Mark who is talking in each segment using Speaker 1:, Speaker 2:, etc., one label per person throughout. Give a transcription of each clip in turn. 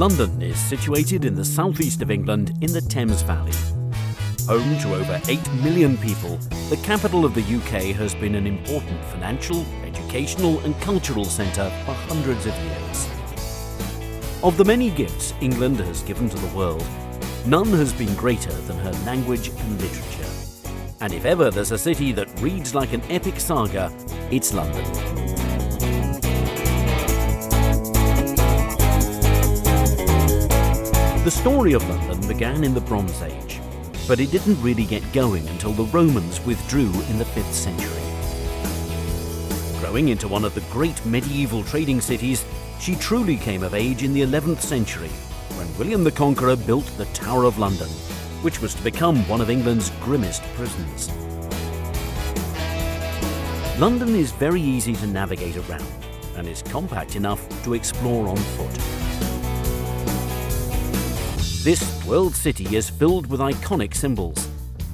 Speaker 1: London is situated in the southeast of England in the Thames Valley. Home to over 8 million people, the capital of the UK has been an important financial, educational and cultural centre for hundreds of years. Of the many gifts England has given to the world, none has been greater than her language and literature. And if ever there's a city that reads like an epic saga, it's London. The story of London began in the Bronze Age, but it didn't really get going until the Romans withdrew in the 5th century. Growing into one of the great medieval trading cities, she truly came of age in the 11th century, when William the Conqueror built the Tower of London, which was to become one of England's grimmest prisons. London is very easy to navigate around and is compact enough to explore on foot. This world city is filled with iconic symbols,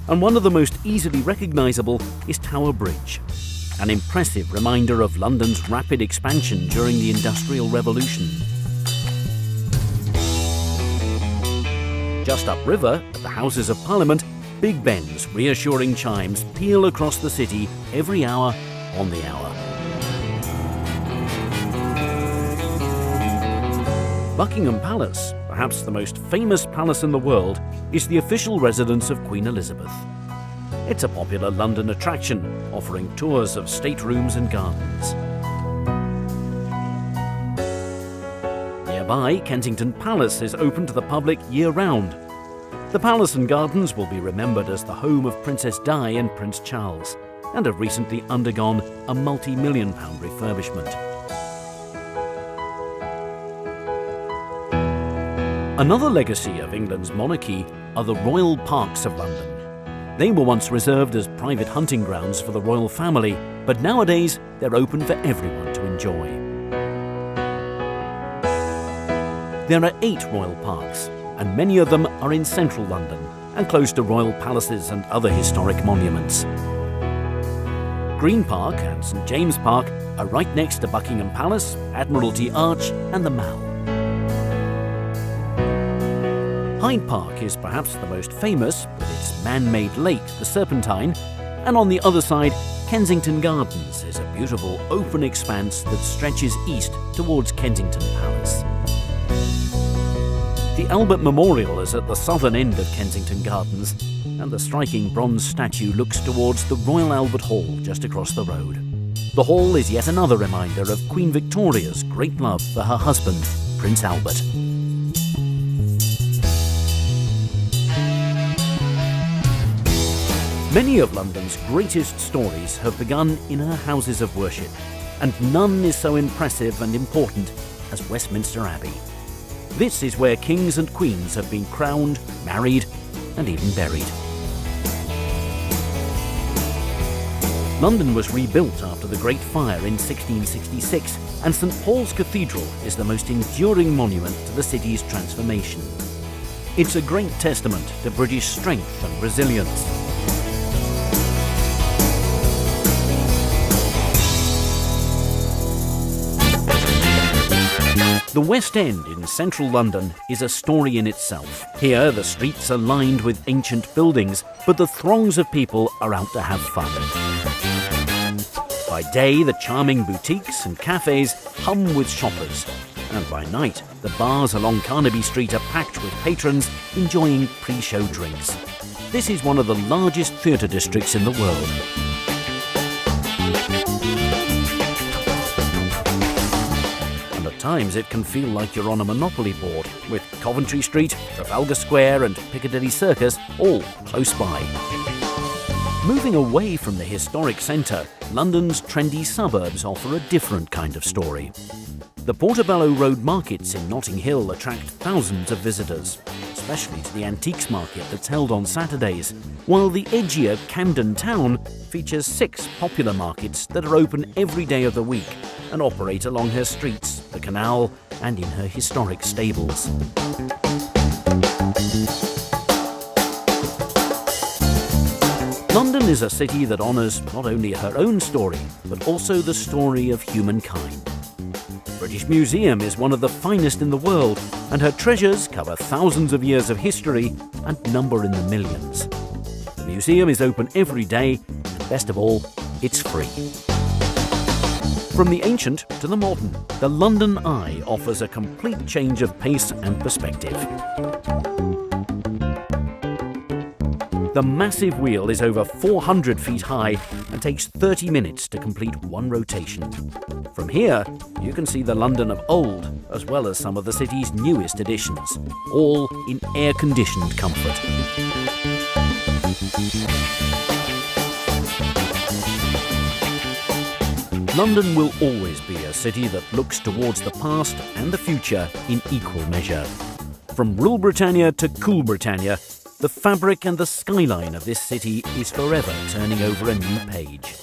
Speaker 1: and one of the most easily recognisable is Tower Bridge, an impressive reminder of London's rapid expansion during the Industrial Revolution. Just upriver, at the Houses of Parliament, Big Ben's reassuring chimes peal across the city every hour on the hour. Buckingham Palace, perhaps the most famous palace in the world, is the official residence of Queen Elizabeth. It's a popular London attraction, offering tours of staterooms and gardens. Nearby, Kensington Palace is open to the public year-round. The palace and gardens will be remembered as the home of Princess Di and Prince Charles, and have recently undergone a multi-million-pound refurbishment. Another legacy of England's monarchy are the royal parks of London. They were once reserved as private hunting grounds for the royal family, but nowadays they're open for everyone to enjoy. There are 8 royal parks, and many of them are in central London and close to royal palaces and other historic monuments. Green Park and St James Park are right next to Buckingham Palace, Admiralty Arch and the Mall. Hyde Park is perhaps the most famous, with its man-made lake, the Serpentine, and on the other side, Kensington Gardens is a beautiful open expanse that stretches east towards Kensington Palace. The Albert Memorial is at the southern end of Kensington Gardens, and the striking bronze statue looks towards the Royal Albert Hall just across the road. The hall is yet another reminder of Queen Victoria's great love for her husband, Prince Albert. Many of London's greatest stories have begun in her houses of worship, and none is so impressive and important as Westminster Abbey. This is where kings and queens have been crowned, married, and even buried. London was rebuilt after the Great Fire in 1666, and St Paul's Cathedral is the most enduring monument to the city's transformation. It's a great testament to British strength and resilience. The West End in central London is a story in itself. Here, the streets are lined with ancient buildings, but the throngs of people are out to have fun. By day, the charming boutiques and cafes hum with shoppers, and by night, the bars along Carnaby Street are packed with patrons enjoying pre-show drinks. This is one of the largest theatre districts in the world. At times it can feel like you're on a Monopoly board, with Coventry Street, Trafalgar Square and Piccadilly Circus all close by. Moving away from the historic centre, London's trendy suburbs offer a different kind of story. The Portobello Road markets in Notting Hill attract thousands of visitors, especially to the antiques market that's held on Saturdays, while the edgier Camden Town features 6 popular markets that are open every day of the week and operate along her streets, the canal, and in her historic stables. London is a city that honours not only her own story, but also the story of humankind. British Museum is one of the finest in the world, and her treasures cover thousands of years of history and number in the millions. The museum is open every day, and best of all, it's free. From the ancient to the modern, the London Eye offers a complete change of pace and perspective. The massive wheel is over 400 feet high and takes 30 minutes to complete one rotation. From here, you can see the London of old, as well as some of the city's newest additions, all in air-conditioned comfort. London will always be a city that looks towards the past and the future in equal measure. From Rule Britannia to Cool Britannia, the fabric and the skyline of this city is forever turning over a new page.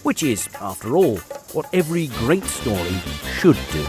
Speaker 1: Which is, after all, what every great story should do.